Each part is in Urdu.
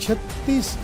36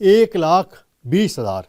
1,20,000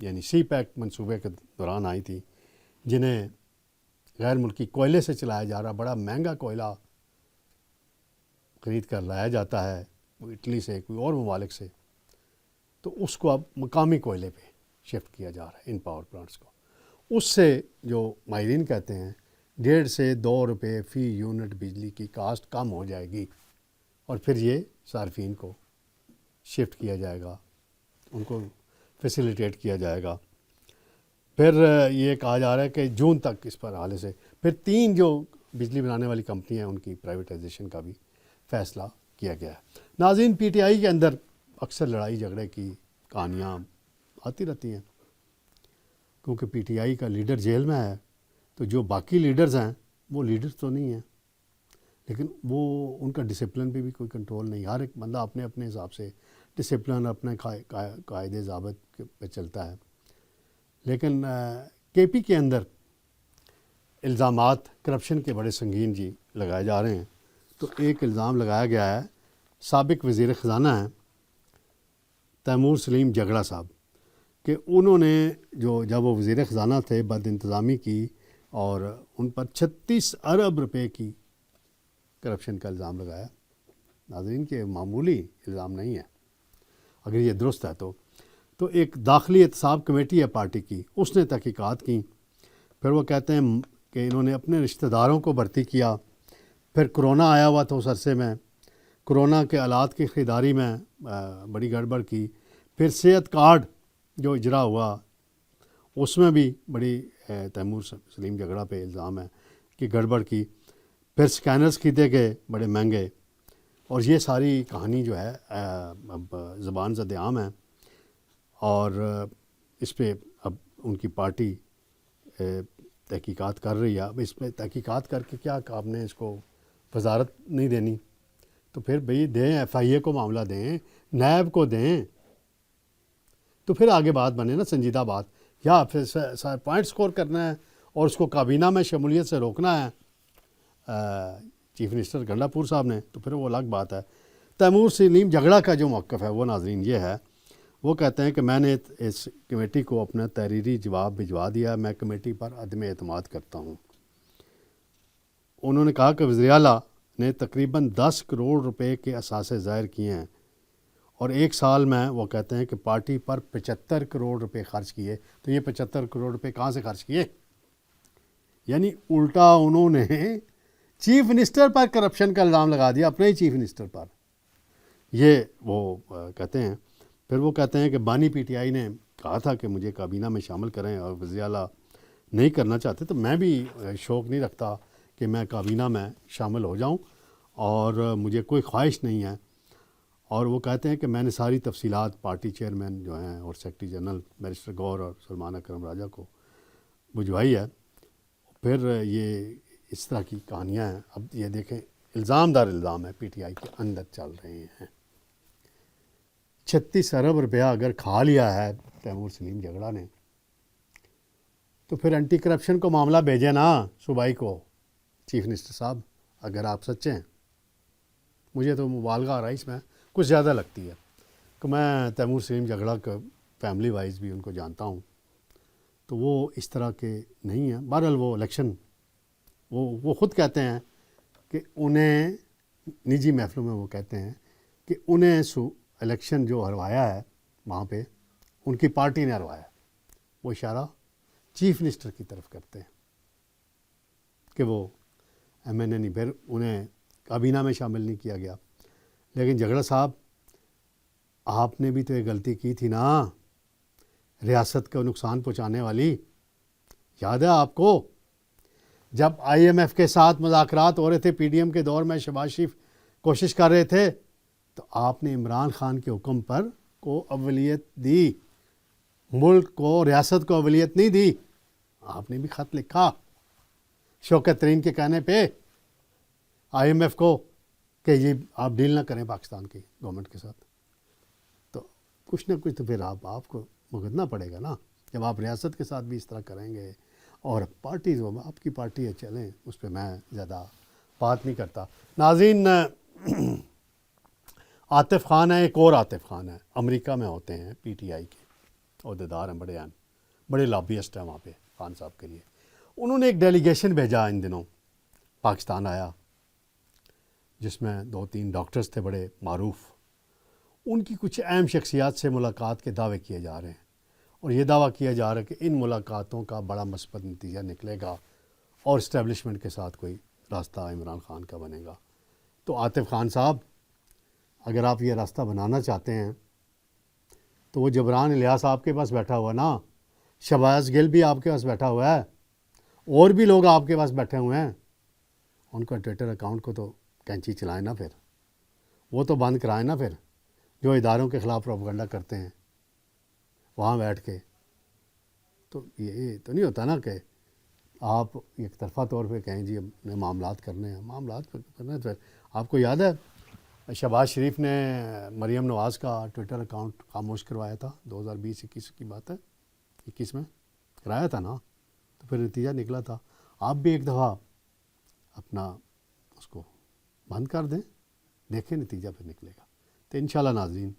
یعنی سی پیک منصوبے کے دوران آئی تھی، جنہیں غیر ملکی کوئلے سے چلایا جا رہا، بڑا مہنگا کوئلہ خرید کر لایا جاتا ہے اٹلی سے، کوئی اور ممالک سے، تو اس کو اب مقامی کوئلے پہ شفٹ کیا جا رہا ہے ان پاور پلانٹس کو. اس سے جو ماہرین کہتے ہیں 1.5 سے 2 روپے فی یونٹ بجلی کی کاسٹ کم ہو جائے گی، اور پھر یہ صارفین کو شفٹ کیا جائے گا، ان کو فیسیلیٹیٹ کیا جائے گا. پھر یہ کہا جا رہا ہے کہ جون تک اس پر حوالے سے پھر 3 جو بجلی بنانے والی کمپنی ہیں ان کی پرائیویٹائزیشن کا بھی فیصلہ کیا گیا ہے. ناظرین، پی ٹی آئی کے اندر اکثر لڑائی جھگڑے کی کہانیاں آتی رہتی ہیں، کیونکہ پی ٹی آئی کا لیڈر جیل میں ہے، تو جو باقی لیڈرز ہیں وہ لیڈرز تو نہیں ہیں، لیکن وہ ان کا ڈسپلن پہ بھی کوئی کنٹرول نہیں. ہر ایک بندہ اپنے اپنے حساب سے ڈسپلن، اپنے قاعدے ضابط پہ چلتا ہے. لیکن کے پی کے اندر الزامات کرپشن کے بڑے سنگین جی لگائے جا رہے ہیں. تو ایک الزام لگایا گیا ہے، سابق وزیر خزانہ ہیں تیمور سلیم جگڑا صاحب، کہ انہوں نے جب وہ وزیر خزانہ تھے بد انتظامی کی، اور ان پر 36 ارب روپے کی کرپشن کا الزام لگایا. ناظرین کے معمولی الزام نہیں ہے اگر یہ درست ہے تو ایک داخلی احتساب کمیٹی ہے پارٹی کی، اس نے تحقیقات کی. پھر وہ کہتے ہیں کہ انہوں نے اپنے رشتہ داروں کو بھرتی کیا. پھر کرونا آیا ہوا تھا اس عرصے میں، کرونا کے آلات کی خریداری میں بڑی گڑبڑ کی. پھر صحت کارڈ جو اجرا ہوا اس میں بھی بڑی تیمور سلیم جگڑا پہ الزام ہے کہ گڑبڑ کی. پھر سکینرز خریدے گئے بڑے مہنگے، اور یہ ساری کہانی جو ہے زبان زد عام ہے، اور اس پہ اب ان کی پارٹی تحقیقات کر رہی ہے. اب اس پہ تحقیقات کر کے کیا آپ نے اس کو وزارت نہیں دینی؟ تو پھر بھئی دیں، ایف آئی اے کو معاملہ دیں، نیب کو دیں، تو پھر آگے بات بنے نا، سنجیدہ بات. یا پھر پوائنٹ سکور کرنا ہے اور اس کو کابینہ میں شمولیت سے روکنا ہے چیف منسٹر گنڈا پور صاحب نے، تو پھر وہ الگ بات ہے. تیمور سلیم جگڑا کا جو موقف ہے وہ ناظرین یہ ہے، وہ کہتے ہیں کہ میں نے اس کمیٹی کو اپنا تحریری جواب بھجوا دیا، میں کمیٹی پر عدم اعتماد کرتا ہوں. انہوں نے کہا کہ وزیر اعلیٰ نے تقریباً 10 کروڑ روپے کے اثاثے ظاہر کیے ہیں، اور ایک سال میں وہ کہتے ہیں کہ پارٹی پر 75 کروڑ روپے خرچ کیے. تو یہ 75 کروڑ روپے کہاں سے خرچ کیے؟ یعنی الٹا انہوں نے چیف منسٹر پر کرپشن کا الزام لگا دیا، اپنے ہی چیف منسٹر پر. یہ وہ کہتے ہیں. پھر وہ کہتے ہیں کہ بانی پی ٹی آئی نے کہا تھا کہ مجھے کابینہ میں شامل کریں، اور وزیر اعلیٰ نہیں کرنا چاہتے، تو میں بھی شوق نہیں رکھتا کہ میں کابینہ میں شامل ہو جاؤں، اور مجھے کوئی خواہش نہیں ہے. اور وہ کہتے ہیں کہ میں نے ساری تفصیلات پارٹی چیئرمین جو ہیں اور سیکرٹری جنرل بیرسٹر گور اور سلمان اکرم راجہ کو بھجوائی ہے. پھر یہ اس طرح کی کہانیاں ہیں. اب یہ دیکھیں، الزام دار الزام ہے پی ٹی آئی کے اندر چل رہے ہیں. 36 ارب روپیہ اگر کھا لیا ہے تیمور سلیم جگڑا نے، تو پھر اینٹی کرپشن کو معاملہ بھیجے نا صوبائی کو چیف منسٹر صاحب، اگر آپ سچے ہیں. مجھے تو مبالغہ رئیس میں کچھ زیادہ لگتی ہے، کہ میں تیمور سلیم جگڑا کا فیملی وائز بھی ان کو جانتا ہوں، تو وہ اس طرح کے نہیں ہیں. بہرحال وہ الیکشن وہ خود کہتے ہیں کہ انہیں نجی محفلوں میں وہ کہتے ہیں کہ انہیں الیکشن جو ہروایا ہے وہاں پہ ان کی پارٹی نے ہروایا. وہ اشارہ چیف منسٹر کی طرف کرتے ہیں کہ وہ ایم این اے نہیں، پھر انہیں کابینہ میں شامل نہیں کیا گیا. لیکن جگڑا صاحب، آپ نے بھی تو یہ غلطی کی تھی نا، ریاست کو نقصان پہنچانے والی. یاد ہے آپ کو جب آئی ایم ایف کے ساتھ مذاکرات ہو رہے تھے پی ڈی ایم کے دور میں، شہباز شریف کوشش کر رہے تھے، تو آپ نے عمران خان کے حکم پر کو اولیت دی، ملک کو، ریاست کو اولیت نہیں دی. آپ نے بھی خط لکھا شوکت ترین کے کہنے پہ آئی ایم ایف کو کہ یہ آپ ڈیل نہ کریں پاکستان کی گورنمنٹ کے ساتھ. تو کچھ نہ کچھ تو پھر آپ کو بھگتنا پڑے گا نا، جب آپ ریاست کے ساتھ بھی اس طرح کریں گے. اور پارٹی جو آپ کی پارٹی ہے، چلیں اس پہ میں زیادہ بات نہیں کرتا. ناظرین، عاطف خان ہے، ایک اور عاطف خان ہے، امریکہ میں ہوتے ہیں، پی ٹی آئی کے عہدیدار ہیں، بڑے اہم. بڑے لابیسٹ ہیں وہاں پہ خان صاحب کے لیے. انہوں نے ایک ڈیلیگیشن بھیجا ان دنوں پاکستان آیا جس میں 2-3 ڈاکٹرز تھے بڑے معروف. ان کی کچھ اہم شخصیات سے ملاقات کے دعوے کیے جا رہے ہیں اور یہ دعویٰ کیا جا رہا ہے کہ ان ملاقاتوں کا بڑا مثبت نتیجہ نکلے گا اور اسٹیبلشمنٹ کے ساتھ کوئی راستہ عمران خان کا بنے گا. تو عاطف خان صاحب اگر آپ یہ راستہ بنانا چاہتے ہیں تو وہ جبران الیاس آپ کے پاس بیٹھا ہوا نا, شہباز گل بھی آپ کے پاس بیٹھا ہوا ہے, اور بھی لوگ آپ کے پاس بیٹھے ہوئے ہیں, ان کا ٹویٹر اکاؤنٹ کو تو کینچی چلائیں نا, پھر وہ تو بند کرائیں نا, پھر جو اداروں کے خلاف پروپیگنڈا کرتے ہیں وہاں بیٹھ کے. تو یہ تو نہیں ہوتا نا کہ آپ ایک طرفہ طور پہ کہیں جی ہم نے معاملات کرنے ہیں, معاملات کرنے ہیں. پھر آپ کو یاد ہے شہباز شریف نے مریم نواز کا ٹویٹر اکاؤنٹ خاموش کروایا تھا 2020-21 کی بات ہے, 21 میں کرایا تھا نا, تو پھر نتیجہ نکلا تھا. آپ بھی ایک دفعہ اپنا اس کو بند کر دیں, دیکھیں نتیجہ پھر نکلے گا. تو انشاءاللہ ناظرین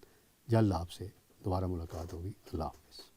جلد آپ سے دوبارہ ملاقات ہوگی. اللہ حافظ.